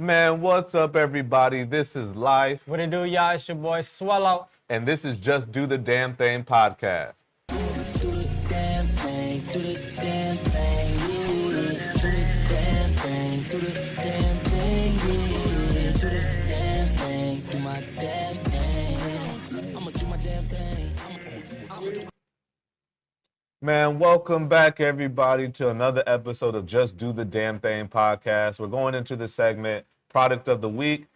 Man, what's up, everybody? This is Life, What it do, y'all? It's your boy Swallow. and this is Just Do the Damn Thing podcast. Do the damn thing, do the damn thing, yeah. Do the damn thing, do the damn thing, yeah. Do the damn thing, do my damn thing. I'ma do my damn thing. Man, welcome back, everybody, to another episode of Just Do the Damn Thing podcast. We're going into the segment Product of the Week.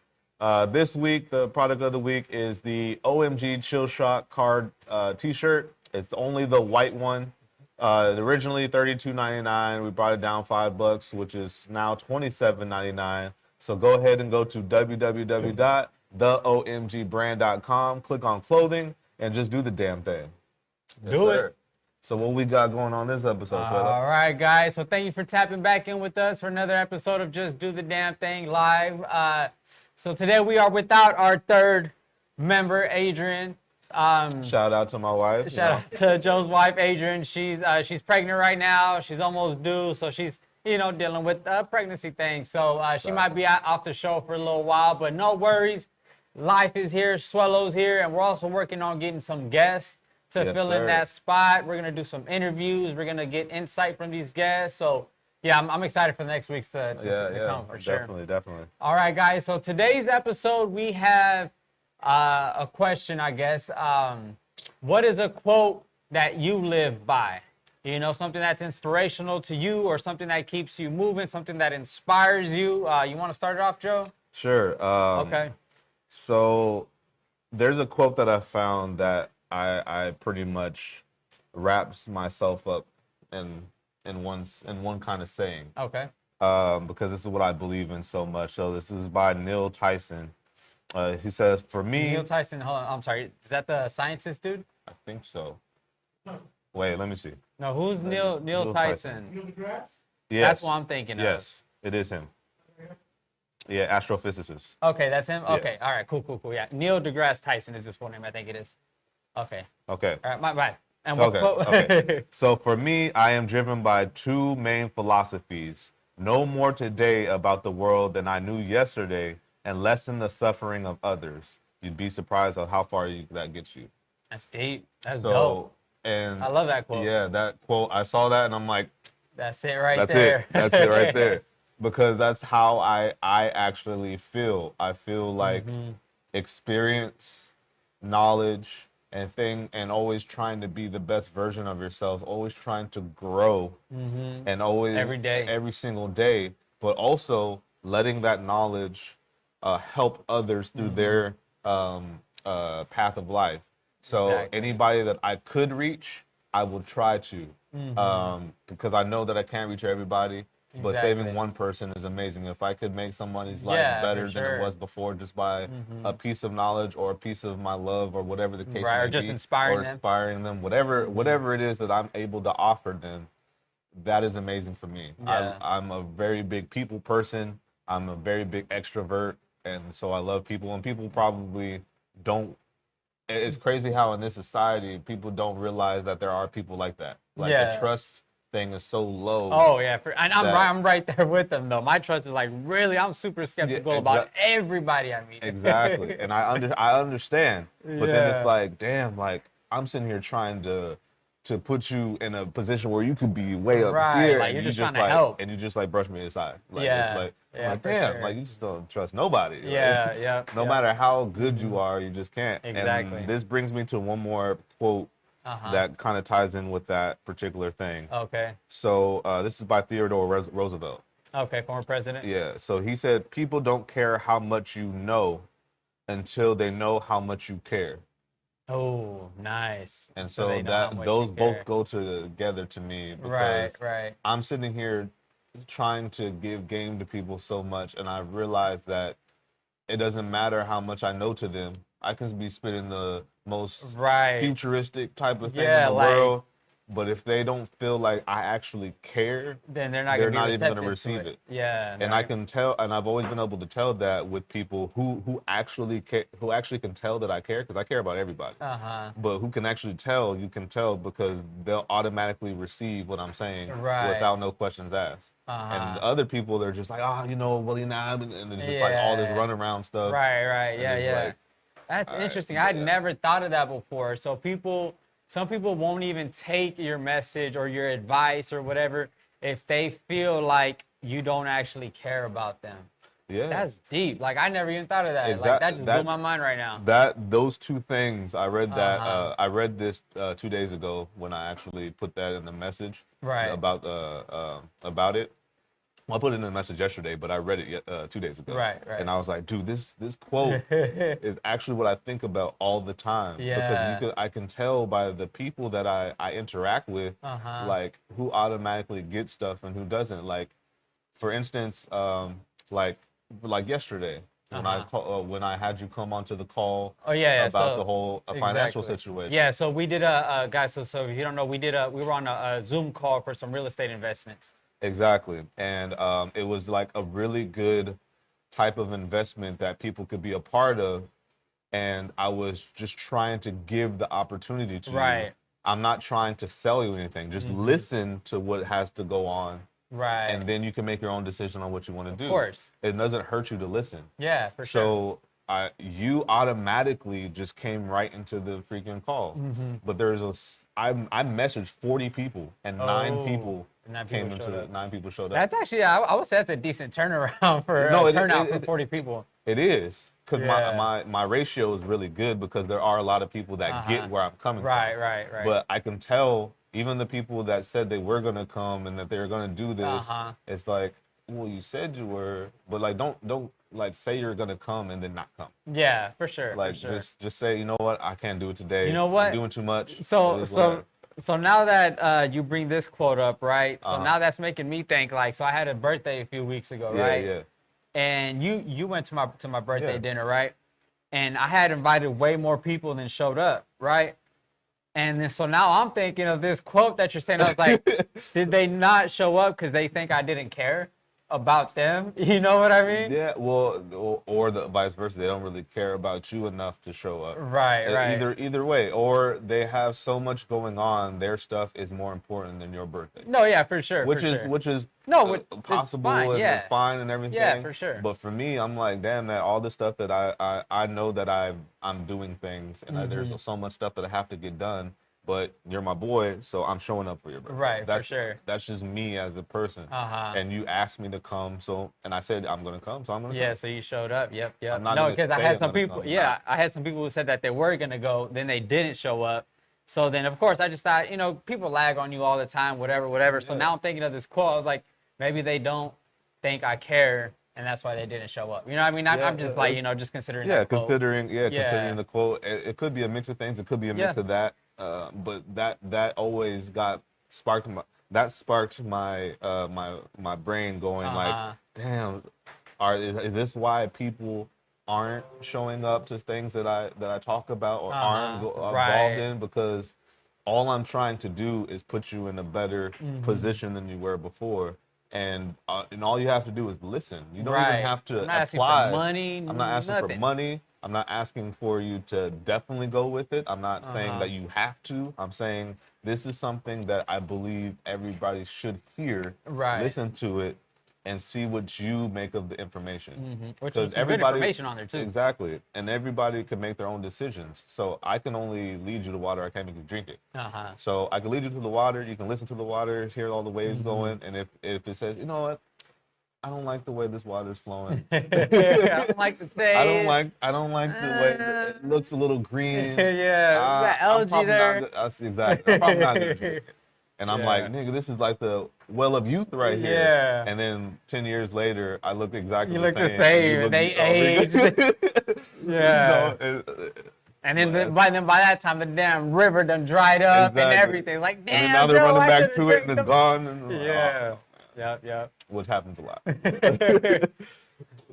This week, the product of the week is the OMG Chill Shot card t-shirt. It's only the white one. Originally $32.99. We brought it down $5, which is now $27.99. So go ahead and go to www.theomgbrand.com, click on clothing, and just do the damn thing. Yes, Do sir. it. So what we got going on this episode, Swella? All right, guys. So thank you for tapping back in with us for another episode of Just Do the Damn Thing live. So today we are without our third member, Adrian. Shout out to my wife. Shout out to Joe's wife, Adrian. She's pregnant right now. She's almost due, so she's dealing with a pregnancy thing. So she might be off the show for a little while, but no worries. Life is here, Swellow's here, and we're also working on getting some guests to Yes, fill in sir. that spot. We're gonna do some interviews. We're gonna get insight from these guests. So yeah, I'm excited for the next weeks to come for sure. Definitely. All right, guys. So today's episode, we have a question, I guess. What is a quote that you live by? You know, something that's inspirational to you or something that keeps you moving, something that inspires you. You want to start it off, Joe? Sure. Okay. So there's a quote that I found that I pretty much wraps myself up in one kind of saying. Okay. Because this is what I believe in so much. So this is by Neil Tyson. He says, for me, Neil Tyson, hold on. I'm sorry. Is that the scientist dude? I think so. Wait, let me see. No, who's Neil Tyson? Neil deGrasse? Yes. That's what I'm thinking of. Yes, it is him. Yeah, astrophysicist. Okay, that's him? Yes. Okay, all right, cool. Yeah, Neil deGrasse Tyson is his full name, I think it is. Okay, Okay. all right, my bad. And what's Okay. So for me, I am driven by two main philosophies. Know more today about the world than I knew yesterday, and lessen the suffering of others. You'd be surprised at how far that gets you. That's deep. That's So, dope. and I love that quote. yeah, that quote, I saw that and I'm like, That's it right that's there. it. That's it right there. Because that's how I actually feel. I feel like experience, knowledge, and always trying to be the best version of yourself, always trying to grow, and always Every day. every single day, but also letting that knowledge help others through their path of life. So Exactly. anybody that I could reach, I will try to, because I know that I can't reach everybody. But Exactly. saving one person is amazing. If I could make somebody's life Yeah, for better than sure. it was before, just by a piece of knowledge or a piece of my love or whatever the case Right, may or just be, inspiring or them. inspiring them, whatever it is that I'm able to offer them, that is amazing for me. Yeah. I'm a very big people person. I'm a very big extrovert, and so I love people. And people probably don't. It's crazy how in this society people don't realize that there are people like that. Like Yeah. the trust thing is so low. Oh yeah, and That- I'm right there with them though. My trust is like really, I'm super skeptical about everybody I meet. Exactly, and I understand, but then Yeah. it's like, damn, like I'm sitting here trying to put you in a position where you could be way up Right, here, like, and you're you just trying to like, help. and you just like brush me aside. Like, Yeah, it's like, I'm yeah, like, for damn, sure. like you just don't trust nobody. Like, Yeah, yeah. no yeah. matter how good you are, you just can't. Exactly. And this brings me to one more quote that kind of ties in with that particular thing. Okay. So this is by Theodore Roosevelt. Okay, former president. Yeah, so he said, people don't care how much you know until they know how much you care. Oh, nice. And So so they know how that much those you both care. go together to me, because Right. I'm sitting here trying to give game to people so much, and I realize that it doesn't matter how much I know to them. I can be spitting the most Right. futuristic type of thing Yeah, in the like, world, But if they don't feel like I actually care, Then they're not they're gonna be not even going to receptive receive it. Yeah. And I can tell, and I've always been able to tell that with people who actually care, who actually can tell that I care, because I care about everybody. But who can actually tell, you can tell because they'll automatically receive what I'm saying without no questions asked. And other people, they're just like, oh, you know, well, you know, and it's just like all this runaround stuff. Right. And Yeah, it's yeah. like, That's all right, interesting. but I'd yeah. never thought of that before. So some people won't even take your message or your advice or whatever if they feel like you don't actually care about them. Yeah. That's deep. Like, I never even thought of that. Like, that just blew my mind right now. Those two things, I read that. I read this 2 days ago when I actually put that in the message about it. Well, I put it in the message yesterday, but I read it 2 days ago. Right. And I was like, dude, this quote is actually what I think about all the time. Yeah. Because I can tell by the people that I interact with, like who automatically gets stuff and who doesn't. Like, for instance, like yesterday when when I had you come onto the call about the whole financial situation. Yeah, so we did guys, so if you don't know, we were on a Zoom call for some real estate investments. Exactly. And it was like a really good type of investment that people could be a part of. And I was just trying to give the opportunity to you. I'm not trying to sell you anything. Just listen to what has to go on. Right. And then you can make your own decision on what you want to do. Of course. It doesn't hurt you to listen. Yeah, for sure. So you automatically just came right into the freaking call. But I messaged 40 people and 9 people came into it. 9 people showed up. That's actually, I would say that's a decent turnaround for turnout for 40 people. It is, because my ratio is really good because there are a lot of people that get where I'm coming from. Right. But I can tell even the people that said they were gonna come and that they were gonna do this. It's like, well, you said you were, but like don't like say you're gonna come and then not come. Yeah, for sure. Like just say, you know what, I can't do it today. You know what? I'm doing too much. So now that you bring this quote up, right? So now that's making me think, like, so I had a birthday a few weeks ago, right? Yeah. And you went to my birthday dinner, right? And I had invited way more people than showed up, right? And then so now I'm thinking of this quote that you're saying. I was like, did they not show up because they think I didn't care about them? You know what I mean? Yeah, well, or the vice versa. They don't really care about you enough to show up. Right. Either way, or they have so much going on. Their stuff is more important than your birthday. No, yeah, for sure. Which is possible fine, and it's fine and everything. Yeah, for sure. But for me, I'm like, damn, that all the stuff that I know that I'm doing things and there's so much stuff that I have to get done. But you're my boy, so I'm showing up for your birthday. Right, for sure. That's just me as a person. And you asked me to come, and I said I'm gonna come, so I'm gonna come. Yeah, so you showed up. Yep. No, because I had some people. I had some people who said that they were gonna go, then they didn't show up. So then, of course, I just thought, people lag on you all the time, whatever. Yeah. So now I'm thinking of this quote. I was like, maybe they don't think I care, and that's why they didn't show up. You know what I mean? I'm just like, just considering. Yeah, considering the quote. It could be a mix of things. It could be a mix of that. But that always sparked my my brain going like, damn, is this why people aren't showing up to things that I talk about or aren't involved in? Because all I'm trying to do is put you in a better position than you were before. And all you have to do is listen. You don't even have to apply. Asking for money. I'm not asking for money. I'm not asking for you to definitely go with it. I'm not saying that you have to. I'm saying this is something that I believe everybody should hear, listen to it, and see what you make of the information. Which is some good information on there too. Exactly. And everybody can make their own decisions. So I can only lead you to water. I can't make you drink it. So I can lead you to the water. You can listen to the water, hear all the waves going. And if it says, you know what? I don't like the way this water's flowing. I don't like the taste. I don't like the way it looks a little green. That algae there. Exactly. I'm probably not gonna drink it. And I'm like, nigga, this is like the well of youth right here. Yeah. And then 10 years later, I look exactly the the same. same. They aged. Yeah. So, and then by that time, the damn river done dried up and everything. Like, damn. And now they're running back to it and it's gone. And, Yep. which happens a lot.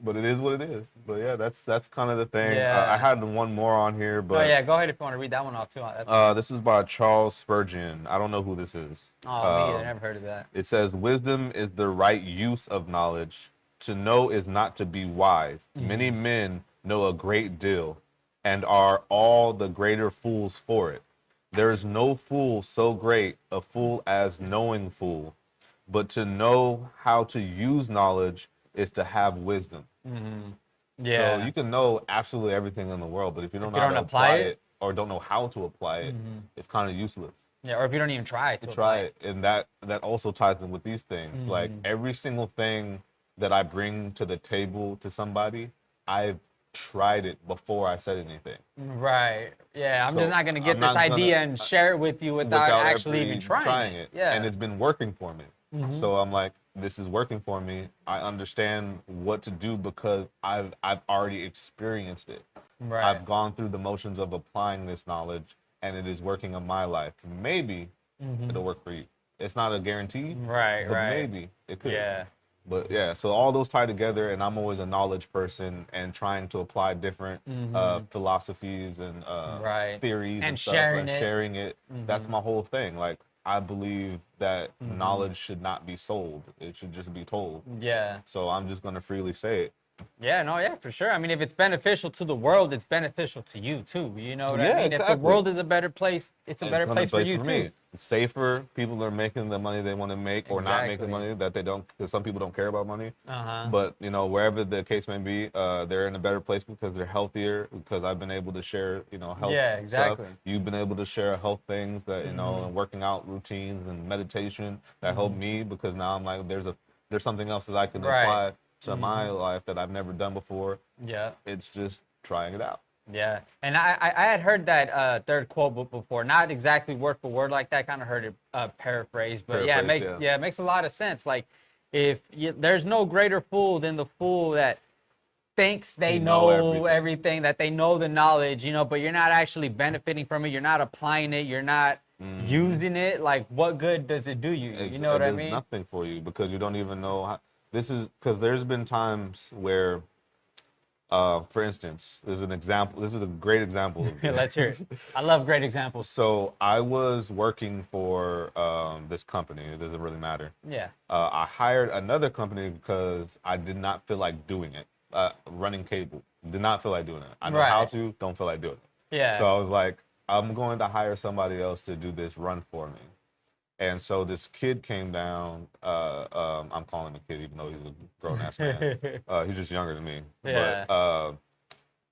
but it is what it is. But yeah, that's kind of the thing. Yeah. I had one more on here, Oh but yeah, go ahead if you want to read that one off too. That's this is by Charles Spurgeon. I don't know who this is. oh, me either. Never heard of that. It says, "Wisdom is the right use of knowledge. To know is not to be wise. Many men know a great deal, and are all the greater fools for it. There is no fool so great a fool as knowing fool. But to know how to use knowledge is to have wisdom." Yeah. So you can know absolutely everything in the world, but if you don't If know you how to don't apply apply it, it, or don't know how to apply it, it's kind of useless. yeah, or if you don't even try to Try apply it, and that also ties in with these things. Like every single thing that I bring to the table to somebody, I've tried it before I said anything. Right. Yeah, I'm So, just not gonna get I'm this not gonna- idea and share it with you without actually even trying it. Yeah. And it's been working for me. So I'm like, this is working for me. I understand what to do because I've already experienced it. right. I've gone through the motions of applying this knowledge, and it is working in my life. Maybe it'll work for you. It's not a guarantee, Right, but right. maybe it could. Yeah. But yeah, so all those tie together, and I'm always a knowledge person and trying to apply different philosophies and Right. theories And stuff sharing and it. sharing it. That's my whole thing. Like, I believe that knowledge should not be sold; it should just be told. Yeah. So I'm just gonna freely say it. Yeah, no, yeah, for sure. I mean, if it's beneficial to the world, it's beneficial to you too. You know what Yeah, I mean? If exactly. the world is a better place, it's a better gonna place for you me. too. It's safer. People are making the money they want to make, or not making Exactly. money that they don't. Because some people don't care about money. Uh-huh. But you know, wherever the case may be, they're in a better place because they're healthier. Because I've been able to share, health. Yeah, exactly. Stuff. You've been able to share health things that and working out routines and meditation that help me because now I'm like, there's something else that I can Right. apply to my life that I've never done before. Yeah. It's just trying it out. Yeah, and I had heard that third quote before, not exactly word for word like that. Kind of heard it paraphrased, but yeah, it makes a lot of sense. Like, there's no greater fool than the fool that thinks they know everything, that they know the knowledge, but you're not actually benefiting from it. You're not applying it. You're not using it. Like, what good does it do you? You know what I mean? It does nothing for you because you don't even know how. This is because there's been times where. For instance, there's an example. This is a great example. Of this. Let's hear it. I love great examples. So I was working for this company. It doesn't really matter. Yeah. I hired another company because I did not feel like doing it. Running cable. Did not feel like doing it. I know how to, don't feel like doing it. Yeah. So I was like, I'm going to hire somebody else to do this run for me. And so this kid came down. I'm calling him a kid, even though he's a grown-ass man. He's just younger than me. Yeah. But,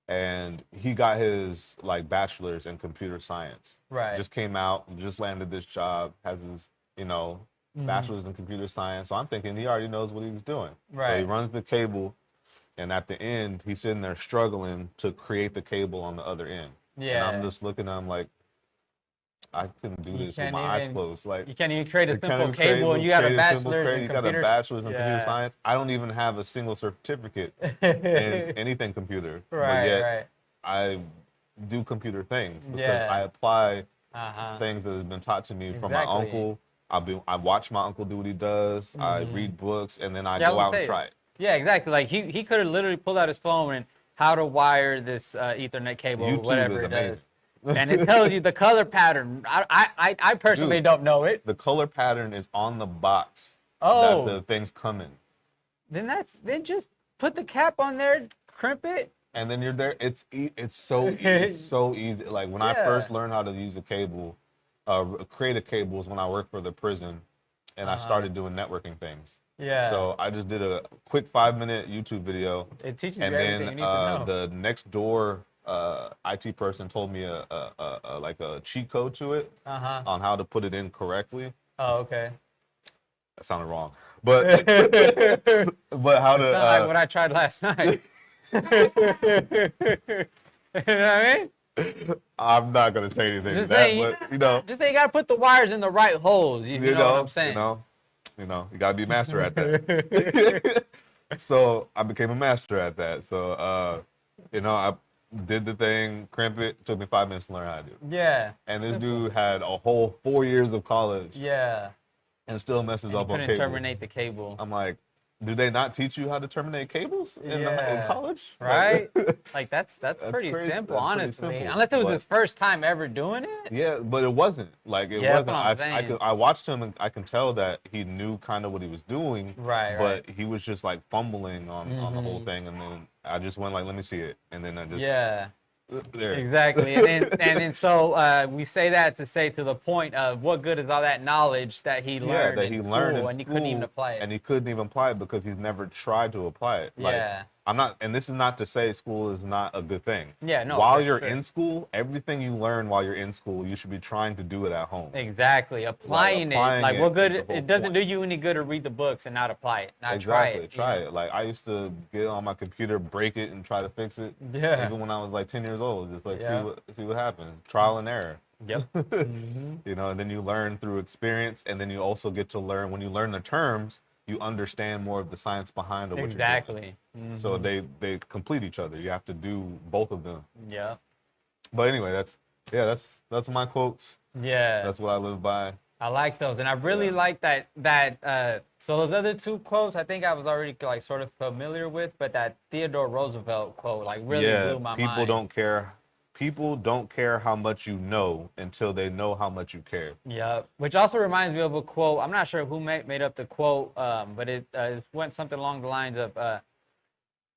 and he got his bachelor's in computer science. Right. Just came out, just landed this job, has his, bachelor's in computer science. So I'm thinking he already knows what he was doing. Right. So he runs the cable, and at the end, he's sitting there struggling to create the cable on the other end. Yeah. And I'm just looking at him like, I can do this with my eyes closed. Like, you can't even create a simple cable, and you have a bachelor's in computer science. I don't even have a single certificate in anything computer. But yet I do computer things because I apply things that have been taught to me from my uncle. I watch my uncle do what he does. I read books, and then I go out and try it. Yeah, exactly. Like he could have literally pulled out his phone and how to wire this Ethernet cable, YouTube whatever is it amazing. does. And it tells you the color pattern. I personally don't know it. The color pattern is on the box that the things come in. Then just put the cap on there, crimp it. And then you're there. It's so it's so easy. Like when I first learned how to use a cable, create a cable was when I worked for the prison, and I started doing networking things. Yeah. So I just did a quick 5-minute YouTube video. It teaches and you everything you need to know. The next door IT person told me a cheat code to it on how to put it in correctly. Oh, okay. That sounded wrong, but but how to like what I tried last night. You know what I mean? I'm not gonna say anything to Just that, say, but just say you gotta put the wires in the right holes. You know what I'm saying? You gotta be a master at that. So I became a master at that. So I did the thing, crimp it. Took me 5 minutes to learn how to do it. Yeah. And this dude had a whole 4 years of college. Yeah. And still messes up on couldn't cable. terminate the cable. I'm like, do they not teach you how to terminate cables in college? Right? Like that's That's pretty crazy. simple, That's pretty honestly. simple. Unless it was But- his first time ever doing it. Yeah, but it wasn't. Like it Yeah, that's wasn't. what I'm saying. I watched him and I can tell that he knew kind of what he was doing. Right, But he was just like fumbling on the whole thing, and then I just went like, let me see it, and then I just Yeah. there. Exactly, and then so we say that to say to the point of what good is all that knowledge that he learned in school and he couldn't even apply it. And he couldn't even apply it because he's never tried to apply it. Like, Yeah. I'm not, and this is not to say school is not a good thing. Yeah, no, While for you're sure. in school, everything you learn while you're in school, you should be trying to do it at home. Exactly, applying applying it. Like it what good? is the whole It doesn't point. do you any good to read the books and not apply it, not Exactly, try it. it. Like I used to get on my computer, break it, and try to fix it. Yeah. Even when I was like 10 years old, just like Yeah. see what happens. Trial and error. Yep. You know, and then you learn through experience, and then you also get to learn when you learn the terms, you understand more of the science behind what you're doing. Exactly. So they complete each other. You have to do both of them. Yeah. But anyway, that's my quotes. Yeah. That's what I live by. I like those, and I really like that. So those other two quotes, I think I was already like sort of familiar with, but that Theodore Roosevelt quote like really blew my mind. People don't care how much you know until they know how much you care. Yeah, which also reminds me of a quote. I'm not sure who made up the quote, but it went something along the lines of,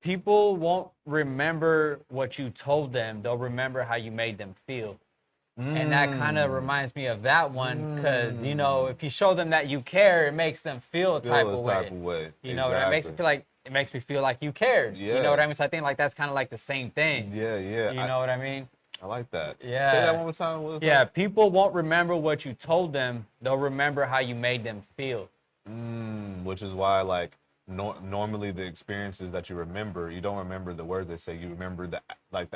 people won't remember what you told them. They'll remember how you made them feel. And that kind of reminds me of that one because, you know, if you show them that you care, it makes them feel a type of way. You know, it makes me feel like you cared. Yeah. You know what I mean? So I think like that's kind of like the same thing. Yeah. You know what I mean? I like that. Yeah. Say that one more time. What was Yeah, that? people won't remember what you told them. They'll remember how you made them feel. Which is why, like, normally the experiences that you remember, you don't remember the words they say. You remember the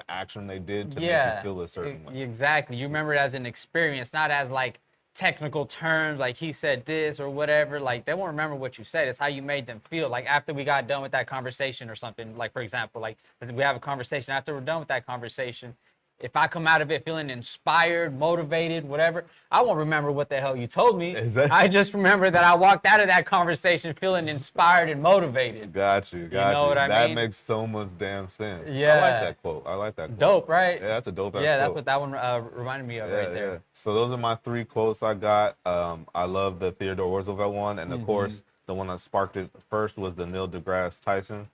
action they did to make you feel a certain way. Exactly. You remember it as an experience, not as like technical terms, like he said this or whatever. Like they won't remember what you said. It's how you made them feel. Like after we got done with that conversation or something. Like for example, like we have a conversation. After we're done with that conversation, if I come out of it feeling inspired, motivated, whatever, I won't remember what the hell you told me. Exactly. I just remember that I walked out of that conversation feeling inspired and motivated. Got you. know what I That mean? makes so much damn sense. Yeah. I like that quote. Dope, right? Yeah, that's a dope ass Yeah, that's quote. what that one reminded me of right there. Yeah. So those are my 3 quotes I got. I love the Theodore Roosevelt one, and of course, the one that sparked it first was the Neil deGrasse Tyson.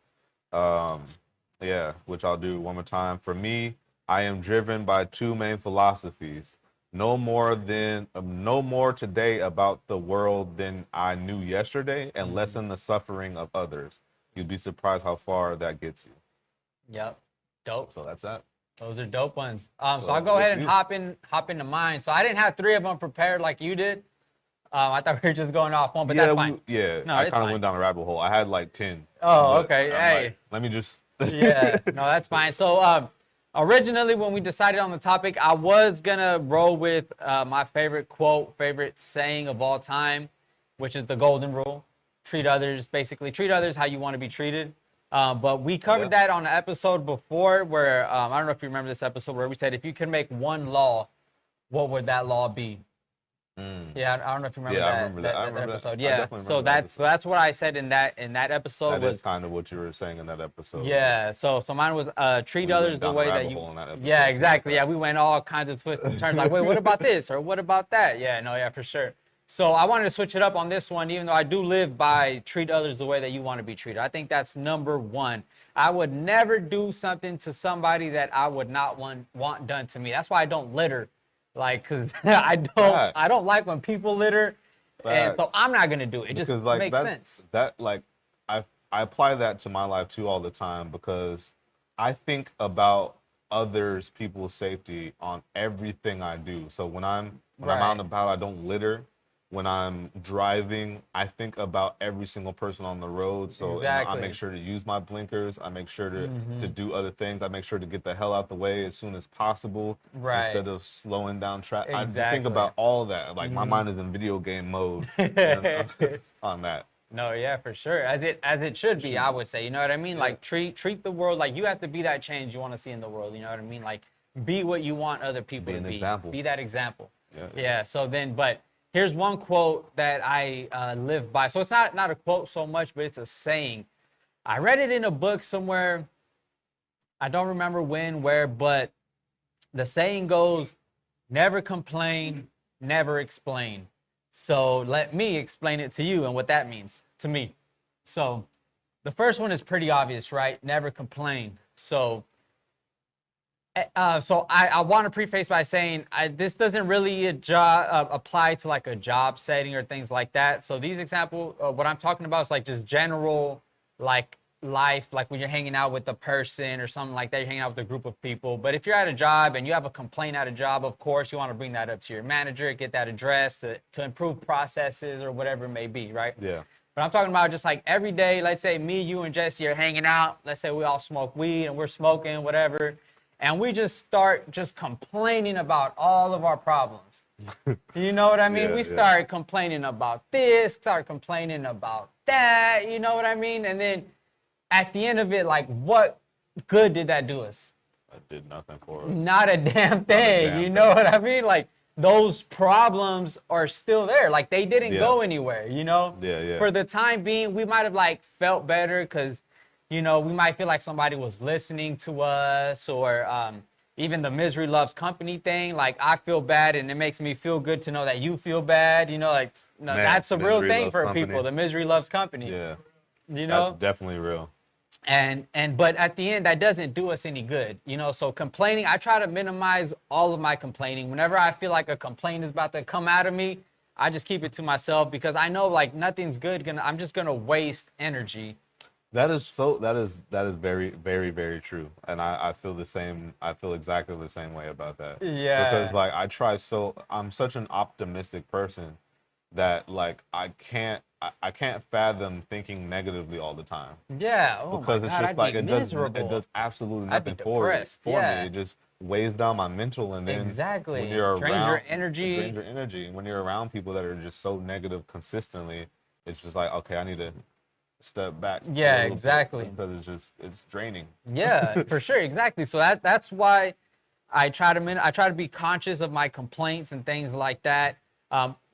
Which I'll do one more time. For me, I am driven by 2 main philosophies. No more today about the world than I knew yesterday, and lessen the suffering of others. You'd be surprised how far that gets you. Yep. Dope. So that's that. Those are dope ones. So So I'll go ahead and you. hop into mine. So I didn't have 3 of them prepared like you did. I thought we were just going off one, but that's fine. No, I it's kind of fine. went down a rabbit hole. I had like 10. Oh, but okay. I'm Hey. like, let me just. Yeah, no, that's fine. So originally when we decided on the topic, I was gonna roll with my favorite quote, favorite saying of all time, which is the golden rule. Treat others how you want to be treated. But we covered that on an episode before where, I don't know if you remember this episode where we said, if you could make one law, what would that law be? Yeah, I don't know if you remember Yeah, I that, remember that. I that remember that. episode. I Yeah, definitely so remember that that's what I said in that episode. That was is kind of what you were saying in that episode. Yeah, so mine was treat We others went the down way a that rabbit you. hole in that episode, Yeah, something exactly. like Yeah, that. we went all kinds of twists and turns. Like, wait, what about this or what about that? Yeah, no, yeah, for sure. So I wanted to switch it up on this one, even though I do live by treat others the way that you want to be treated. I think that's number 1. I would never do something to somebody that I would not want done to me. That's why I don't litter, like, cause I don't like when people litter, and so I'm not gonna do it. It just Because, like, makes sense. I apply that to my life too all the time because I think about people's safety on everything I do. So when I'm out and about, I don't litter. When I'm driving, I think about every single person on the road. So Exactly. I make sure to use my blinkers. I make sure to do other things. I make sure to get the hell out the way as soon as possible instead of slowing down traffic. I Exactly. think about all that. Like my mind is in video game mode on that. No, yeah, for sure. As it should be, I would say. You know what I mean? Yeah. Like treat the world like you have to be that change you want to see in the world. You know what I mean? Like be what you want other people Be to an be. example. Be that example. Yeah. Yeah. So then, but Here's one quote that I live by. So it's not a quote so much, but it's a saying. I read it in a book somewhere. I don't remember when, where, but the saying goes, never complain, never explain. So let me explain it to you and what that means to me. So the first one is pretty obvious, right? Never complain. So I want to preface by saying this doesn't really apply to like a job setting or things like that. So these examples, what I'm talking about is like just general like life, like when you're hanging out with a person or something like that, you're hanging out with a group of people. But if you're at a job and you have a complaint at a job, of course, you want to bring that up to your manager, get that addressed to improve processes or whatever it may be, right? Yeah. But I'm talking about just like every day, let's say me, you, and Jesse are hanging out. Let's say we all smoke weed and we're smoking, whatever. And we just start just complaining about all of our problems. You know what I mean? We start complaining about this, start complaining about that, you know what I mean? And then at the end of it, like, what good did that do us? That did nothing for us. Not a damn thing, you know what I mean? Like, those problems are still there. Like, they didn't go anywhere, you know? Yeah. For the time being, we might have, like, felt better because, you know, we might feel like somebody was listening to us, or even the misery loves company thing. Like, I feel bad and it makes me feel good to know that you feel bad, you know, like, no, Man, that's a real thing for company. people. The misery loves company. Yeah. You know? That's definitely real. But at the end, that doesn't do us any good, you know? So complaining, I try to minimize all of my complaining. Whenever I feel like a complaint is about to come out of me, I just keep it to myself because I know like nothing's good. I'm just gonna waste energy. That is very, very, very true. And I feel the same. I feel exactly the same way about that. Yeah. Because like I'm such an optimistic person that like I can't fathom thinking negatively all the time. Yeah. Oh Because my it's God, just I'd like be it miserable. does absolutely I'd be nothing for depressed, me. yeah. It just weighs down my mental, and then Exactly. when you're Drains around, your energy. it drains your energy. And when you're around people that are just so negative consistently, it's just like, okay, I need to step back. Yeah, a little bit, exactly. because it's draining. Yeah, for sure, exactly. So that's why I try to be conscious of my complaints and things like that.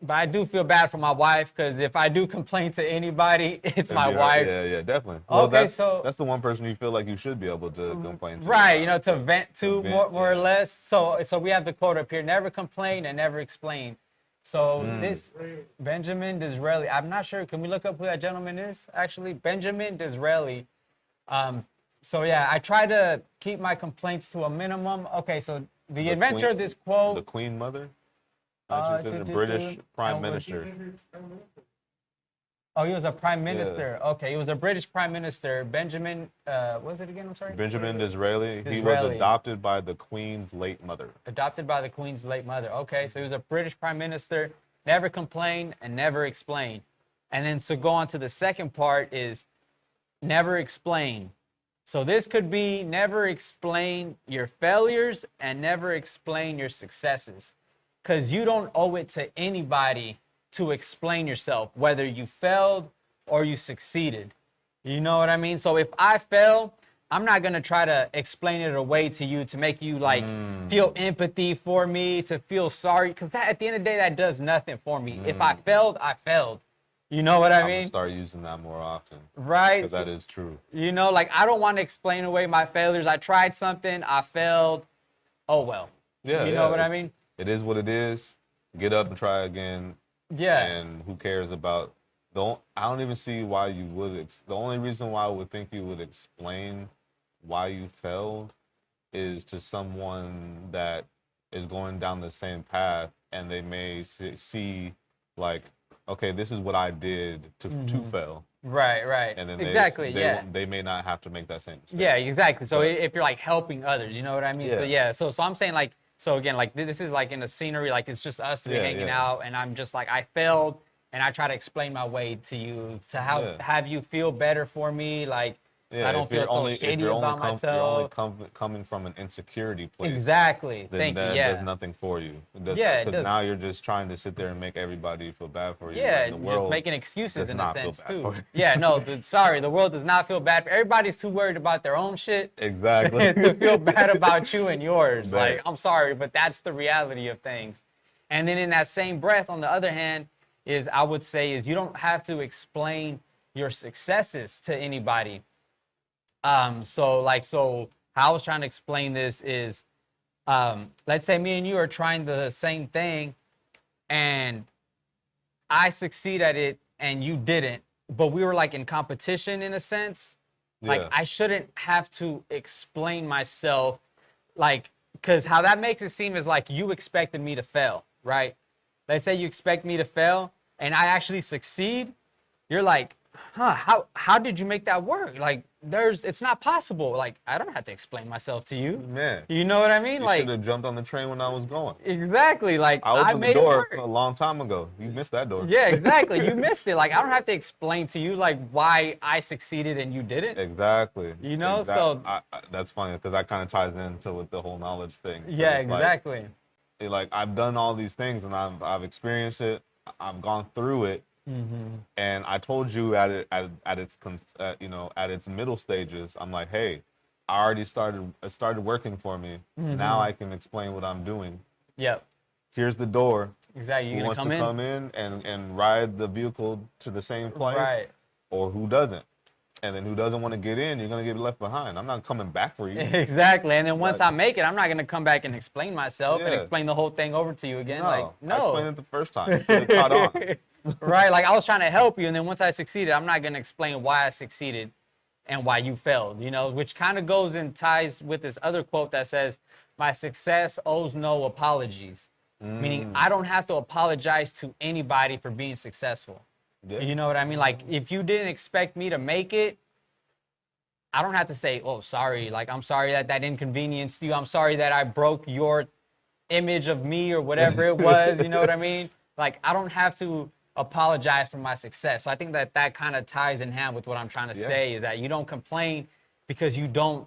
But I do feel bad for my wife because if I do complain to anybody, it's my wife. Yeah, definitely. Well, Okay, that's so the one person you feel like you should be able to complain to. right, you know, to vent to vent, more or yeah. less. So we have the quote up here: "Never complain and never explain." So this Benjamin Disraeli, I'm not sure. Can we look up who that gentleman is? Actually, Benjamin Disraeli. So yeah, I try to keep my complaints to a minimum. Okay, so the inventor of this quote. The Queen Mother. Uh, She's a do, do, British do. Prime No, was Minister. Oh, he was a prime minister. Okay, he was a British prime minister. Benjamin, what was it again? I'm sorry. Benjamin Disraeli. He was Disraeli. adopted by the Queen's late mother. Adopted by the Queen's late mother. Okay, so he was a British prime minister. Never complained and never explained. And then to go on to the second part is never explain. So this could be never explain your failures and never explain your successes. Because you don't owe it to anybody to explain yourself, whether you failed or you succeeded. You know what I mean? So if I fail, I'm not going to try to explain it away to you to make you like feel empathy for me, to feel sorry. Because at the end of the day, that does nothing for me. If I failed, I failed. You know what I I'm mean? gonna start using that more often. Right? Because that is true. You know, like I don't want to explain away my failures. I tried something, I failed. Oh, well. Yeah. You know what I mean? It is what it is. Get up and try again. Yeah. And who cares about? I don't even see why you would. The only reason why I would think you would explain why you failed is to someone that is going down the same path, and they may see like, okay, this is what I did to fail. Right. And then exactly. they may not have to make that same mistake. Yeah, exactly. So if you're like helping others, you know what I mean? Yeah. So I'm saying like, so again, like this is like in the scenery, like it's just us three hanging out, and I'm just like, I failed, and I try to explain my way to you to have you feel better for me, like I don't feel so shady about myself. You're only coming from an insecurity place. Exactly. Then Thank that you. Yeah. does nothing for you. It Because does. now you're just trying to sit there and make everybody feel bad for you. Yeah, And the world just making excuses does in a not feel sense bad too. for you. Yeah, no, sorry, the world does not feel bad. Everybody's too worried about their own shit Exactly. to feel bad about you and yours. Right. Like, I'm sorry, but that's the reality of things. And then in that same breath, on the other hand, I would say you don't have to explain your successes to anybody. So how I was trying to explain this is, let's say me and you are trying the same thing and I succeed at it and you didn't, but we were like in competition in a sense. Like I shouldn't have to explain myself, like, because how that makes it seem is like you expected me to fail, right? Let's say you expect me to fail and I actually succeed. You're like, how did you make that work? Like, it's not possible. Like, I don't have to explain myself to you. Man, you know what I mean? You Like, should have jumped on the train when I was going. Exactly. Like, I opened made the door it work. a long time ago. You missed that door. Yeah, exactly. You missed it. Like, I don't have to explain to you like why I succeeded and you didn't. Exactly. You know, so that's funny because that kind of ties into with the whole knowledge thing. Yeah, exactly. Like I've done all these things and I've experienced it. I've gone through it. And I told you at its middle stages, I'm like, hey, I already started working for me. Now I can explain what I'm doing. Yep. Here's the door. Exactly. Who wants to come in and ride the vehicle to the same place? Right. Or who doesn't? And then who doesn't want to get in, you're gonna get left behind. I'm not coming back for you. Exactly. And then once I make it, I'm not gonna come back and explain myself and Yeah. explain the whole thing over to you again. No, Like, I no. explained it the first time. You should have caught on. Right? Like, I was trying to help you, and then once I succeeded, I'm not gonna explain why I succeeded and why you failed, you know, which kind of goes and ties with this other quote that says, "My success owes no apologies." Meaning I don't have to apologize to anybody for being successful. Yeah. You know what I mean? Like, if you didn't expect me to make it, I don't have to say, oh, sorry. Like, I'm sorry that inconvenienced you. I'm sorry that I broke your image of me or whatever it was. You know what I mean? Like, I don't have to apologize for my success. So I think that kind of ties in hand with what I'm trying to say is that you don't complain because you don't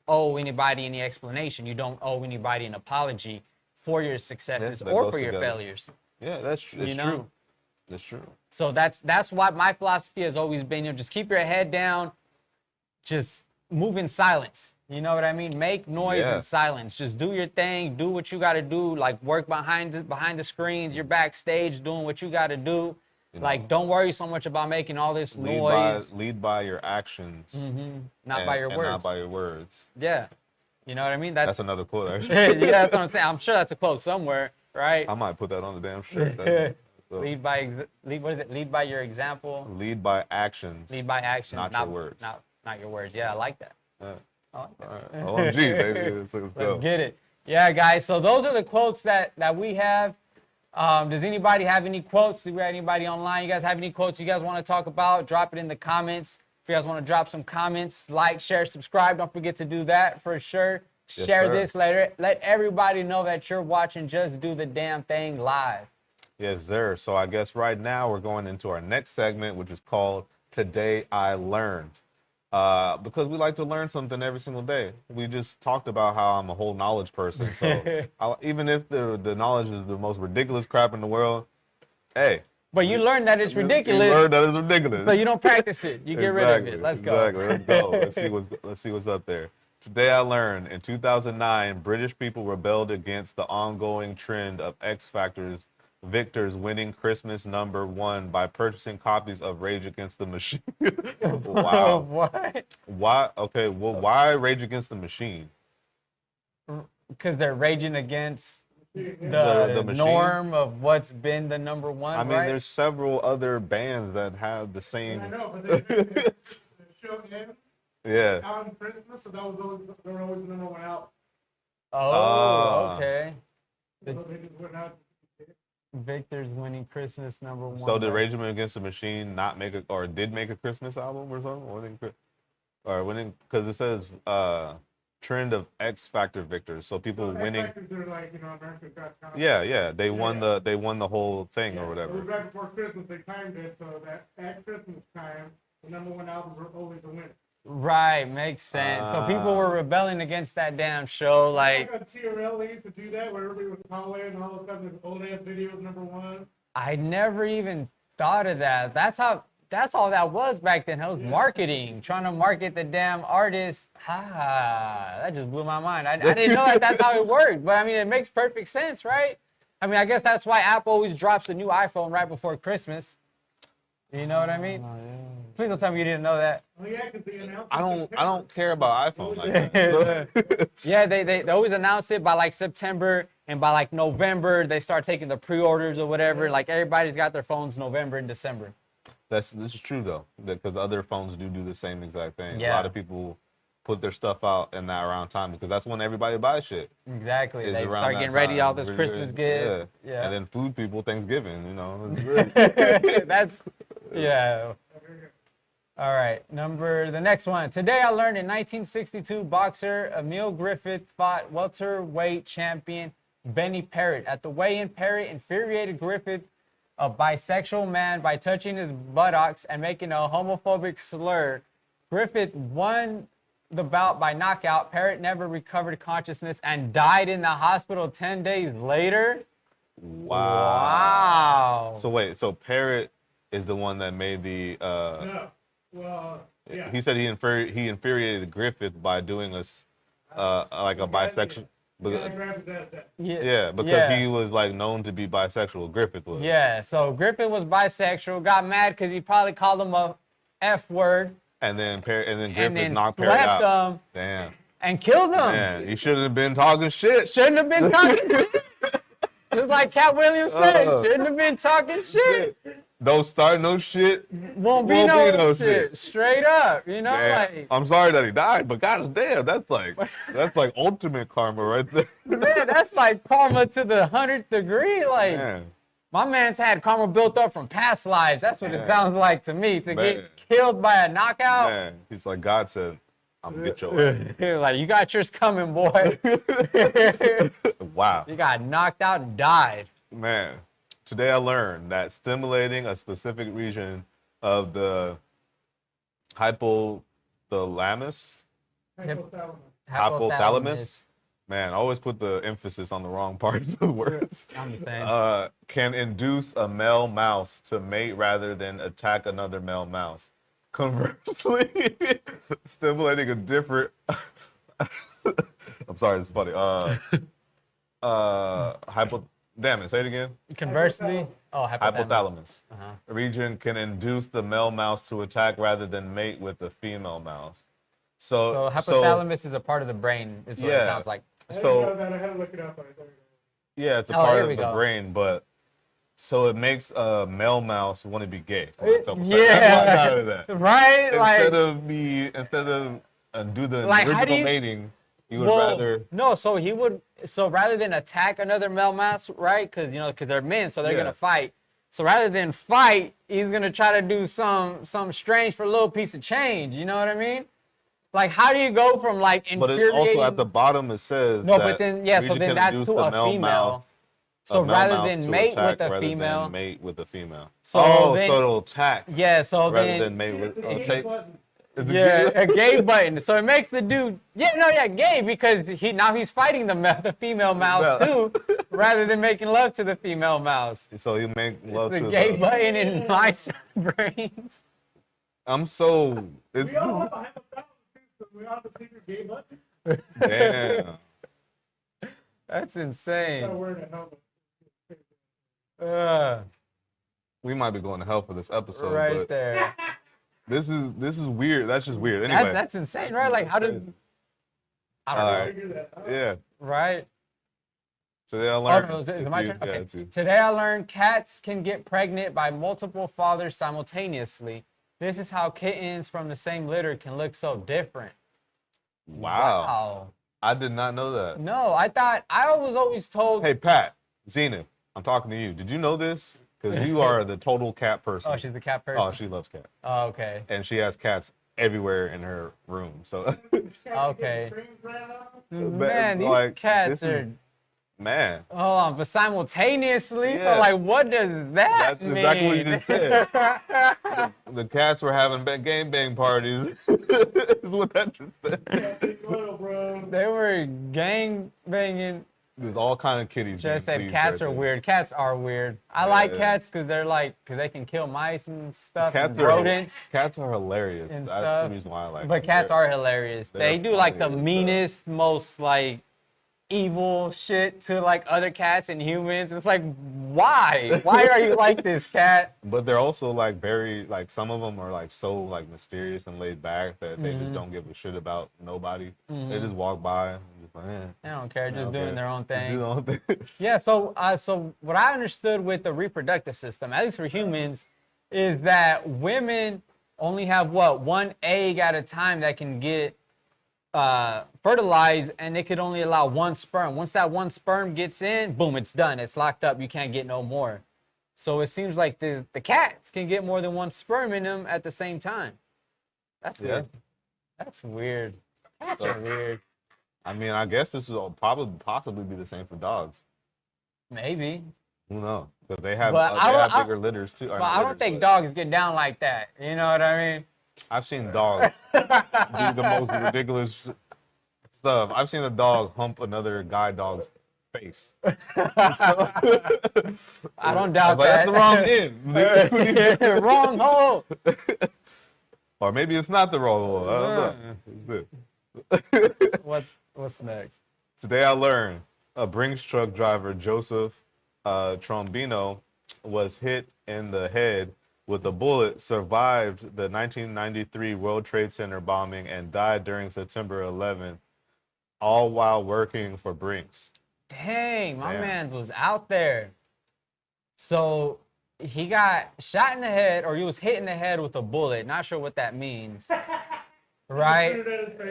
owe anybody any explanation. You don't owe anybody an apology for your successes or for your failures. Yeah, that's true. That's true. So that's why my philosophy has always been, just keep your head down, just move in silence. You know what I mean? Make noise in silence. Just do your thing. Do what you got to do. Like, work behind the screens. You're backstage doing what you got to do. Like, don't worry so much about making all this noise. Lead by your actions. Not by your words. Not by your words. Yeah. You know what I mean? That's another quote, actually. Yeah, that's what I'm saying. I'm sure that's a quote somewhere, right? I might put that on the damn shirt. Lead by your example. Lead by actions. Lead by actions. Not your words. Not your words. Yeah, I like that. Yeah. I like that. All right. OMG, baby. Let's go. Let's get it. Yeah, guys. So those are the quotes that we have. Does anybody have any quotes? Do we have anybody online? You guys have any quotes you guys want to talk about? Drop it in the comments. If you guys want to drop some comments, like, share, subscribe. Don't forget to do that for sure. Share this later. Let everybody know that you're watching Just Do the Damn Thing live. Yes, sir. So I guess right now we're going into our next segment, which is called Today I Learned. Because we like to learn something every single day. We just talked about how I'm a whole knowledge person. So even if the knowledge is the most ridiculous crap in the world, hey. But you learned that it's ridiculous. You learned that it's ridiculous. So you don't practice it. You get rid of it. Let's go. Let's go. Let's see what's up there. Today I learned in 2009, British people rebelled against the ongoing trend of X Factor's victors winning Christmas #1 by purchasing copies of Rage Against the Machine. Wow. What? Why? Okay. Well, why Rage Against the Machine? Because they're raging against the norm of what's been the #1. I mean, right? there's several other bands that have the same. I know, but the show ends Yeah. out on Christmas, so they were always the #1 out. Oh, okay. So they just went out. Victor's winning Christmas #1. So did Rage Against the Machine not make did make a Christmas album or something? Because it says trend of X Factor victors. So people winning. X Factors are like, America's Got Talent. Yeah. They won the whole thing or It whatever. was right before Christmas. They timed it so that at Christmas time, the #1 albums were always a winner. Right, makes sense. So people were rebelling against that damn show, like. On TRL, they used to do that where everybody would call in and all of a sudden the old ass videos #1. I never even thought of that. That's all that was back then. It was marketing, trying to market the damn artist. That just blew my mind. I didn't know that's how it worked. But I mean, it makes perfect sense, right? I mean, I guess that's why Apple always drops a new iPhone right before Christmas. You know what I mean? Please don't tell me you didn't know that. Oh yeah, because they announced. I don't care about iPhone like that. So, Yeah, they always announce it by like September, and by like November they start taking the pre-orders or whatever. Like everybody's got their phones November and December. this is true though, because other phones do the same exact thing. A Yeah. lot of people put their stuff out in that around time because that's when everybody buys shit. Exactly. Is They around start that getting ready time. all this Christmas gifts. Yeah. And then food people, Thanksgiving, you know. That's yeah. All right, the next one. Today I learned in 1962, boxer Emil Griffith fought welterweight champion Benny Parrott. At the weigh-in, Parrott infuriated Griffith, a bisexual man, by touching his buttocks and making a homophobic slur. Griffith won the bout by knockout. Parrott never recovered consciousness and died in the hospital 10 days later. Wow. So wait, so Parrot is the one that made the No. Well, yeah. he said he infuriated Griffith by doing us like a bisexual. Yeah, I grabbed that. Yeah, because Yeah. he was like known to be bisexual. Griffith was. Yeah, so Griffith was bisexual, got mad because he probably called him a F word, And then Griffith and then knocked Parrot slapped out. him Damn. and killed him. Man, he shouldn't have been talking shit. Shouldn't have been talking shit. Just like Cat Williams said, Uh. shouldn't have been talking shit. Don't start no shit. Won't be no shit. Straight up, you know, Damn. like, I'm sorry that he died, but god damn, that's like ultimate karma right there. man, that's like karma to the 100th degree. Like, Man. my man's had karma built up from past lives. That's what it Man. sounds like to me. To Man. get killed by a knockout. Man, he's like God said, I'm gonna get your ass. Like, you got yours coming, boy. Wow. You got knocked out and died. Man, today I learned that stimulating a specific region of the hypothalamus, hypothalamus. Man, I always put the emphasis on the wrong parts of the words. I'm the same. Can induce a male mouse to mate rather than attack another male mouse. Conversely, stimulating a different. I'm sorry, it's funny. Damn it, say it again. Conversely, Hypothalamus. Uh-huh. Region can induce the male mouse to attack rather than mate with the female mouse. So hypothalamus is a part of the brain, is what it Yeah. sounds like. I didn't know So that. I had to look it up. yeah, it's a Oh, part here of we the go. brain, but so it makes a male mouse want to be gay for a couple seconds. Yeah. That's why I got out of that. Right? Instead of do the Like, how do original you- mating, you would rather. No, so rather than attack another male mouse, right? Because they're men, so they're Yeah. gonna fight. So rather than fight, he's gonna try to do some strange for a little piece of change. You know what I mean? Like, how do you go from like But infuriating? it also at the bottom it says No, that but then yeah, so region then can that's induce to the a male female. mouse- So a male rather mouse than to mate attack with a rather than female, mate with a female. So then- so it'll attack yeah. So rather then than mate with. Take. It's a yeah, gay- a gay button. So it makes the dude, gay because he's fighting the female mouse too, rather than making love to the female mouse. So you make love The to gay the. button in my brains. I'm so. It's We all have a hypothalamus, so we all have a secret gay button. damn. That's Got a insane. word to help us. We might be going to hell for this episode, Right but there. this is weird. That's just weird. Anyway, That's insane, right? Like, how does I don't All know, right. Figure that out. yeah. right? Today I Oh, learned. no, is it my turn? Yeah, Okay. it's you. Today I learned cats can get pregnant by multiple fathers simultaneously. This is how kittens from the same litter can look so different. Wow. I did not know that. No, I was always told. Hey, Pat, Zenith, I'm talking to you. Did you know this? Because you are the total cat person. Oh, she's the cat person. Oh, she loves cats. Oh, okay. And she has cats everywhere in her room. So, Okay. Trains ran off. Man, these like, cats this are. is- man, Hold on, but simultaneously. So, Yeah. like, what does that that's mean? exactly what you just said. The cats were having game bang parties. Is what that just said. Yeah, big oil, bro. They were gang banging. There's all kind of kitties. Should I being said pleased cats right are there. weird. Cats are weird. I like Yeah. cats because they can kill mice and stuff. Cats and are rodents. Cats are hilarious. And That's stuff. the reason why I like. But them. cats They're- are hilarious. they're They do like the funny and stuff. meanest, most like evil shit to like other cats and humans. And it's like, why? Why are you like this, cat? But they're also like very like some of them are like so like mysterious and laid back that they just don't give a shit about nobody. They just walk by and just like, They don't care, just okay. doing their own Just do thing. their own thing. Yeah, so what I understood with the reproductive system, at least for humans, is that women only have what, one egg at a time that can get fertilized, and they could only allow one sperm. Once that one sperm gets in, boom, it's done. It's locked up. You can't get no more. So it seems like the cats can get more than one sperm in them at the same time. That's Yeah. weird. That's weird. Cats are weird. I mean, I guess this will probably possibly be the same for dogs. Maybe. Who knows? Because they have, But I don't- bigger litters too. But I don't think dogs get down like that. You know what I mean? I've seen dogs do the most ridiculous stuff. I've seen a dog hump another guy dog's face. I don't I doubt was like, that. that's the wrong end. Wrong hole. Or maybe it's not the wrong one. I don't know. What's next? Today I learned a Brinks truck driver, Joseph Trombino, was hit in the head with a bullet, survived the 1993 World Trade Center bombing, and died during September 11th, all while working for Brinks. Dang, my Damn. man was out there. So he got shot in the head, or he was hit in the head with a bullet. Not sure what that means. Right?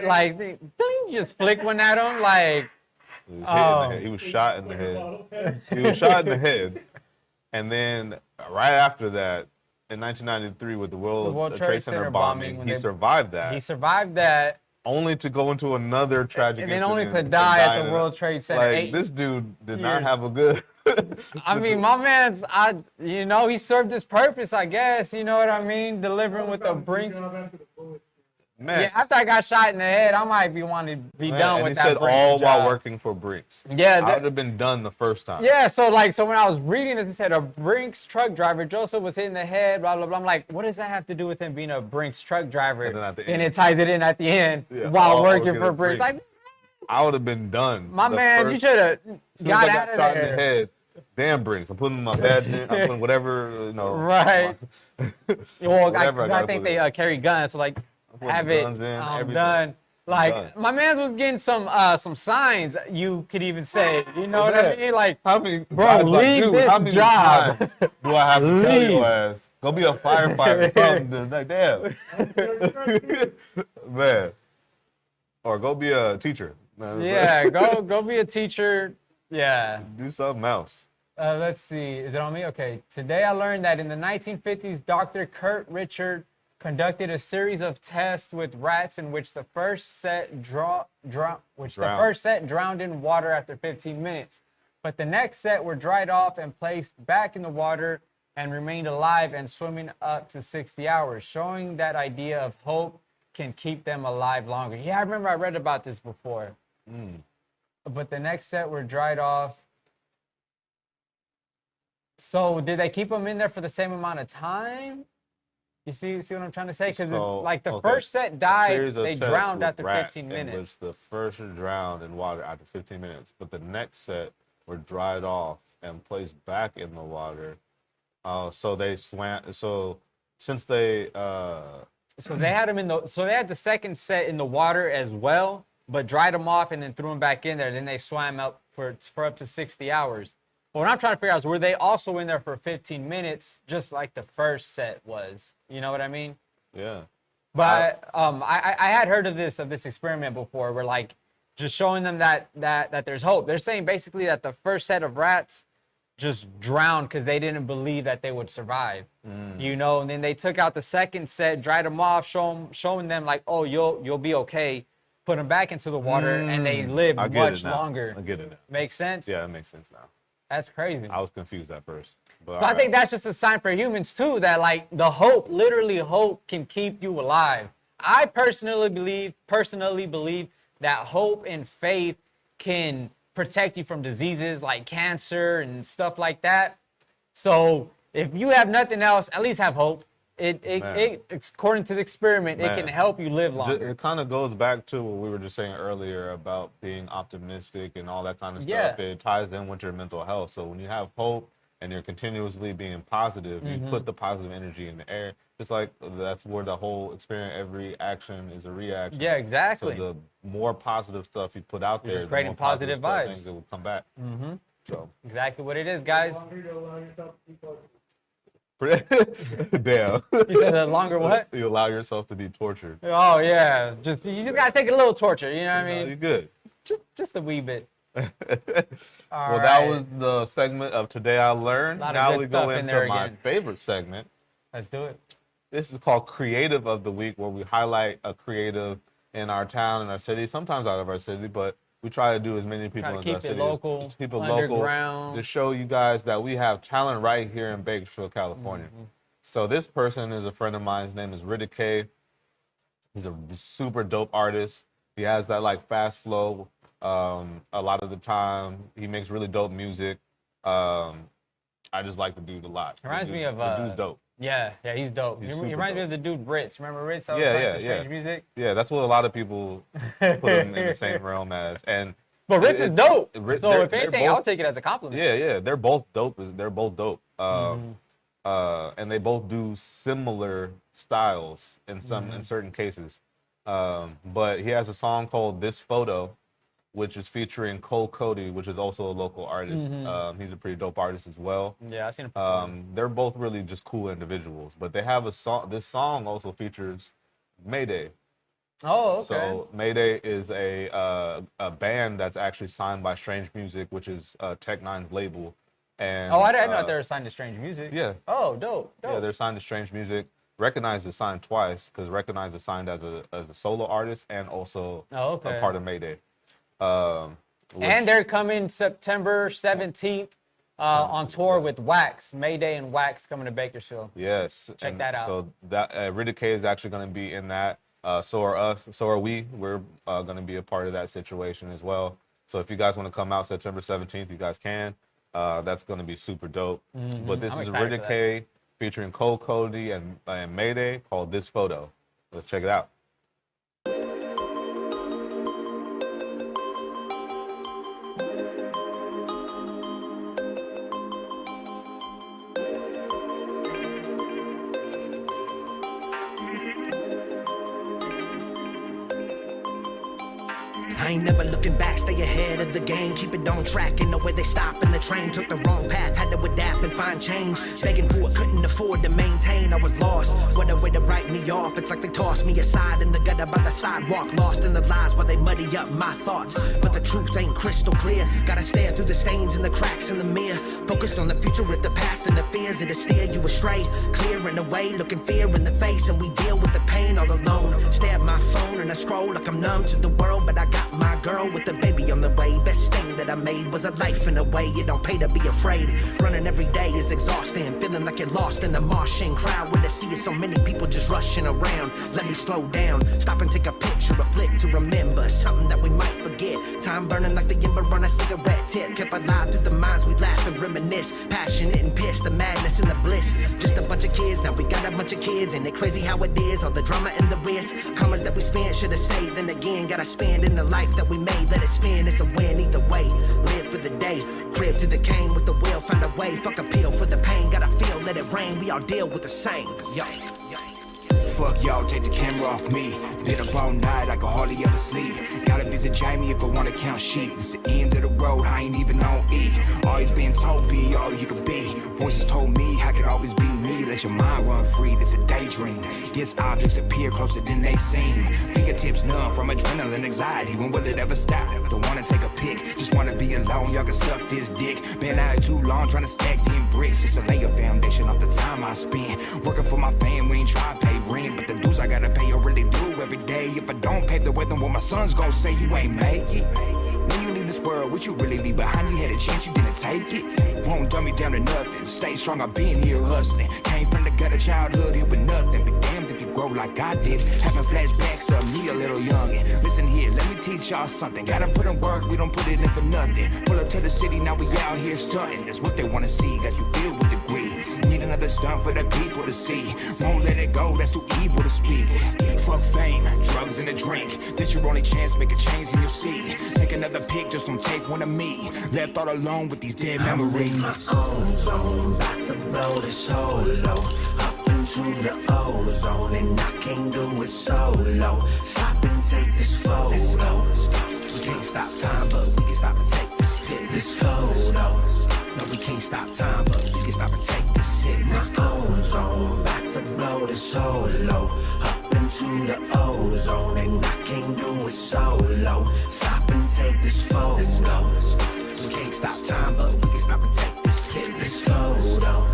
Like, ding, just flick one at him. Like, He was hit in the head. He was shot in the head. He was shot in the head. And then right after that, in 1993 with the World Trade Center bombing, he survived that. he survived that, Only to go into another tragic and then only incident to die at in the it. World Trade Center. Like, this dude did not years. have a good... I mean, my man's, he served his purpose, I guess. You know what I mean? Delivering with the Brinks. Man. Yeah, after I got shot in the head, I might be wanting to be Man, done and with he that said Brinks all while job. working for Brinks. Yeah, I would have been done the first time. Yeah, so when I was reading this, it said a Brinks truck driver, Joseph was hit in the head, blah, blah, blah. I'm like, what does that have to do with him being a Brinks truck driver? And then at the And end. it ties it in at the end Yeah, while all working working for at Brinks. Brinks. Like, I would have been done. my the man, you first- should have As soon got as I out of shot in the there. head, damn Brinks. I'm putting my pads in. I'm putting whatever, Right. Well, Whatever I I gotta think put they in. carry guns, so like, putting have the it, guns in, I'm everything. done. Like, done. my man's was getting some signs, you could even say, you know what I that? mean? Like, How many Bro, guys like, leave dude, this how many job. times do I have to tell Leave. your ass? Go be a firefighter or something. Like, damn. Man. Or go be a teacher. yeah, go be a teacher. Yeah. Do something else. Let's see. Is it on me? Okay. Today I learned that in the 1950s, Dr. Kurt Richard conducted a series of tests with rats in which the first set drowned in water after 15 minutes. But the next set were dried off and placed back in the water and remained alive and swimming up to 60 hours, showing that idea of hope can keep them alive longer. Yeah, I remember I read about this before. But the next set were dried off. So did they keep them in there for the same amount of time? You see what I'm trying to say? Because So, like the okay. first set A died, series of they tests drowned with after rats 15 in minutes. which the first were drowned in water after 15 minutes, but the next set were dried off and placed back in the water. So they swam. So since they So they had them they had the second set in the water as well, but dried them off and then threw them back in there. Then they swam up for up to 60 hours. But what I'm trying to figure out is, were they also in there for 15 minutes, just like the first set was? You know what I mean? yeah. But I had heard of this experiment before, where like just showing them that there's hope. They're saying basically that the first set of rats just drowned because they didn't believe that they would survive. You know, and then they took out the second set, dried them off, showing them like, oh, you'll be okay. Put them back into the water, and they lived I get much it now. longer. I get it now. Makes sense? Yeah, it makes sense now. That's crazy. I was confused at first. But So I think that's just a sign for humans too, that like the hope, literally hope, can keep you alive. I personally believe that hope and faith can protect you from diseases like cancer and stuff like that. So if you have nothing else, at least have hope. according to the experiment, it Man. can help you live longer. It kind of goes back to what we were just saying earlier about being optimistic and all that kind of Yeah. stuff. It ties in with your mental health. So when you have hope and you're continuously being positive, you put the positive energy in the air. Just like that's where the whole experience, every action is a reaction. Yeah, exactly. So the more positive stuff you put out there, just the creating more positive vibes. things that will come back. So Exactly what it is, guys. The longer you allow yourself to be tortured. damn. You said the longer what? You allow yourself to be tortured. Oh yeah, you just gotta take a little torture. You know what I You're mean? good. Just a wee bit. Well, All that right. was the segment of Today I Learned. Lot of Now good we go stuff in into there my again. favorite segment. Let's do it. This is called Creative of the Week, where we highlight a creative in our town, in our city, sometimes out of our city, but we try to do as many people to in keep our it city local, as keep it underground. local, to show you guys that we have talent right here in Bakersfield, California. So this person is a friend of mine. His name is Riddy. He's a super dope artist. He has that like fast flow. A lot of the time, he makes really dope music. I just like the dude a lot. Reminds me of the dude's dope. Yeah, he's dope. He's He super reminds me dope. of the dude Ritz. Remember Ritz? Yeah, Science of yeah. Strange Music. Yeah, that's what a lot of people put him in the same realm as. And But Ritz is dope. Ritz- So they're- if they're anything, both- I'll take it as a compliment. yeah, they're both dope. They're both dope. And they both do similar styles in certain cases. But he has a song called "This Photo," which is featuring Cole Cody, which is also a local artist. He's a pretty dope artist as well. Yeah, I've seen him perform. They're both really just cool individuals, but they have a song. This song also features Mayday. Oh, okay. So Mayday is a band that's actually signed by Strange Music, which is Tech Nine's label. And I didn't know they were signed to Strange Music. Yeah. Oh, dope. Yeah, they're signed to Strange Music. Recognized is signed twice because Recognized is signed as a solo artist and also a part of Mayday. And they're coming September 17th on tour with Wax. Mayday and Wax coming to Bakersfield. Yes. Check that out. So that Riddy K is actually going to be in that. So are us. So are we. We're going to be a part of that situation as well. So if you guys want to come out September 17th, you guys can. That's going to be super dope. But this I'm is excited Riddy for that. K featuring Cole Cody and Mayday called "This Photo." Let's check it out. I ain't never looking back, stay ahead of the game, keep it on track. In the way they stop and the train took the wrong path, had to adapt and find change. Begging for it, couldn't afford to maintain. I was lost. What a way to write me off. It's like they tossed me aside in the gutter by the sidewalk, lost in the lies while they muddy up my thoughts. But the truth ain't crystal clear. Gotta stare through the stains and the cracks in the mirror. Focused on the future of the past and the fears that steer you astray. Clearing the way, looking fear in the face, and we deal with the pain all alone. Stare at my phone and I scroll like I'm numb to the world, but I got my girl with the baby on the way. Best thing that I made was a life in a way. It don't pay to be afraid. Running every day is exhausting. Feeling like you're lost in a Martian crowd where the sea is so many people just rushing around. Let me slow down, stop and take a picture, a flick to remember something that we might forget. Time burning like the ember on a cigarette tip. Kept alive through the minds we laugh and reminisce. Passionate and pissed, the madness and the bliss. Just a bunch of kids, now we got a bunch of kids. And it crazy how it is, all the drama and the risk. Commas that we spent, should've saved. And again, gotta spend in the life that we made. Let it spin, it's a win either way. Live for the day, crib to the cane with the will. Find a way, fuck a pill for the pain. Gotta feel, let it rain, we all deal with the same. Yo. Fuck y'all, take the camera off me. Been up all night, I can hardly ever sleep. Gotta visit Jamie if I wanna count sheep. This the end of the road, I ain't even on E. Always been told, be all you can be. Voices told me I could always be me. Let your mind run free, this a daydream. Guess objects appear closer than they seem. Fingertips numb from adrenaline anxiety. When will it ever stop? Don't wanna take a pic, just wanna be alone. Y'all can suck this dick. Been out too long trying to stack them bricks. Just to lay a foundation off the time I spent. Working for my fam, we ain't try to pay rent. But the dues I gotta pay, I really do every day. If I don't pave the way, then what my son's gonna say, you ain't make it. When you leave this world, what you really leave behind? You had a chance, you didn't take it. Won't dumb me down to nothing. Stay strong, I've been here hustling. Came from the gutter, childhood here with nothing. Be damned if you grow like I did. Having flashbacks of me a little youngin'. Listen here, let me teach y'all something. Gotta put in work, we don't put it in for nothing. Pull up to the city, now we out here stunting. That's what they wanna see, got you filled with the greed. Need an another stunt for the people to see. Won't let it go, that's too evil to speak. Fuck fame, drugs and a drink. This your only chance, make a change and you'll see. Take another pic, just don't take one of me. Left all alone with these dead memories. I'm in my own zone, about to blow the solo. Up into the ozone, and I can't do it solo. Stop and take this photo. We can't stop time, but we can stop and take this photo. No, we can't stop time, but we can stop and take this hit. My own zone, about to blow the solo. Up into the ozone, and I can't do it solo. Stop and take this photo. We can't stop time, but we can stop and take this photo.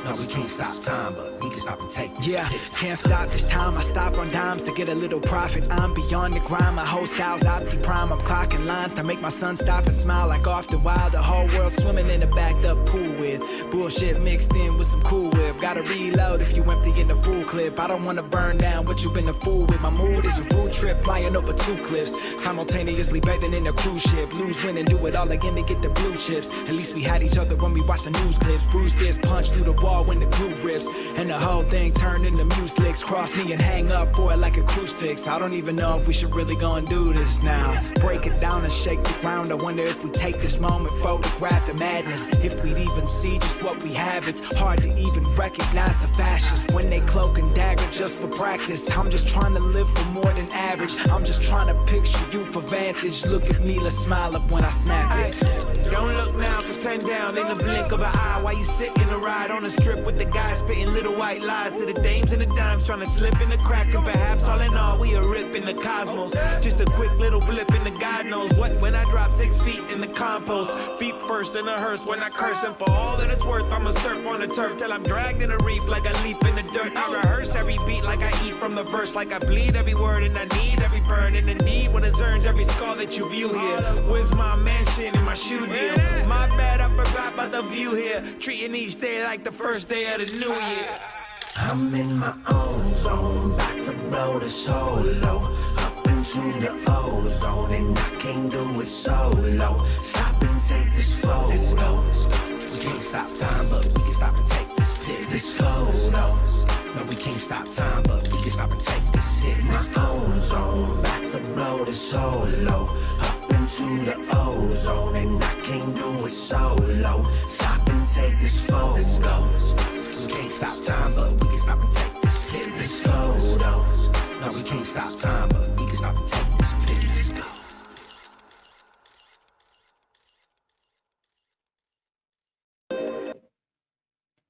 No, we can't stop time, but we can stop and take this. Yeah, can't stop this time. I stop on dimes to get a little profit. I'm beyond the grind. My whole style's opti prime. I'm clocking lines to make my son stop and smile like off the wild. The whole world swimming in a backed up pool with bullshit mixed in with some cool whip. Gotta reload if you empty in the full clip. I don't wanna burn down what you've been a fool with. My mood is a road trip, flying over 2 cliffs, simultaneously bathing in a cruise ship. Lose, win, and do it all again to get the blue chips. At least we had each other when we watched the news clips. Bruised fist punch through the wall when the groove rips, and the whole thing turned into muse licks. Cross me and hang up for it like a crucifix. I don't even know if we should really go and do this now. Break it down and shake the ground. I wonder if we take this moment, photograph the madness. If we'd even see just what we have. It's hard to even recognize the fascists when they cloak and dagger just for practice. I'm just trying to live for more than average. I'm just trying to picture you for vantage. Look at me, let's smile up when I snap it. Don't look now, cause 10 down in the blink of an eye. While you sit in a ride on the strip with the guys spitting little white lies to the dames and the dimes, trying to slip in the cracks. And perhaps all in all, we a rip in the cosmos. Just a quick little blip in the God knows what. When I drop 6 feet in the compost, feet first in a hearse when I curse. And for all that it's worth, I'ma surf on the turf till I'm dragged in a reef like a leaf in the dirt. I rehearse every beat like I eat from the verse, like I bleed every word and I need every burn. And indeed, what it earns every scar that you view here. Where's my mansion and my shoe deal? My bad, I forgot about the view here. Treating each day like the first day of the new year. I'm in my own zone, about to blow the solo. Up into the ozone, and I can't do it solo. Stop and take this photo. We can't stop time, but we can stop and take this photo. No, we can't stop time, but we can stop and take this hit. My own zone, about to blow the solo. Up into the ozone, and I can't do it solo. Stop and take this photo. We can't stop time, but we can stop and take this photo. No, we can't stop time, but we can stop and take this photo.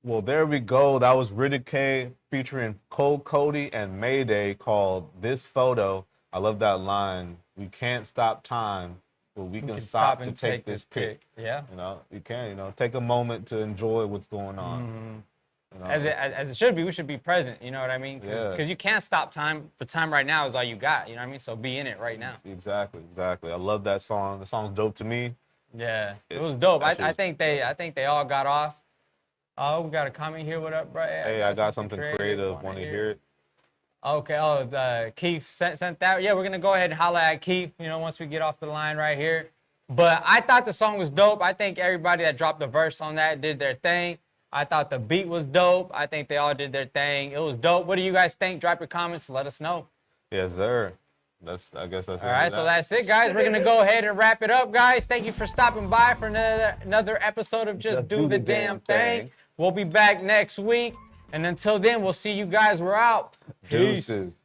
Well, there we go. That was Riddy K featuring Cole Cody and Mayday called This Photo. I love that line. We can't stop time, but we can stop to take this pic. Yeah. You know, you can, you know, take a moment to enjoy what's going on. You know, As it should be, we should be present, you know what I mean? Because you can't stop time. The time right now is all you got, you know what I mean? So be in it right now. Exactly. I love that song. The song's dope to me. Yeah, it was dope. I think they all got off. Oh, we got a comment here. What up, bro? Hey, I got something creative. Want to hear it? Okay. Oh, Keith sent that. Yeah, we're gonna go ahead and holla at Keith. You know, once we get off the line right here. But I thought the song was dope. I think everybody that dropped the verse on that did their thing. I thought the beat was dope. I think they all did their thing. It was dope. What do you guys think? Drop your comments. Let us know. Yes, sir. I guess that's it. All right, so that's it, guys. We're gonna go ahead and wrap it up, guys. Thank you for stopping by for another episode of Just Do the Damn Thing. We'll be back next week, and until then, we'll see you guys. We're out. Peace. Deuces.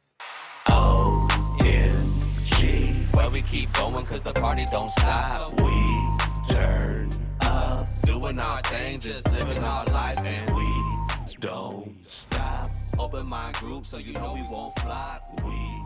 O-N-G. Where we keep going, cause the party don't stop. We turn up, doing our thing, just living our lives, and we don't stop. Open mind group, so you know we won't flop. We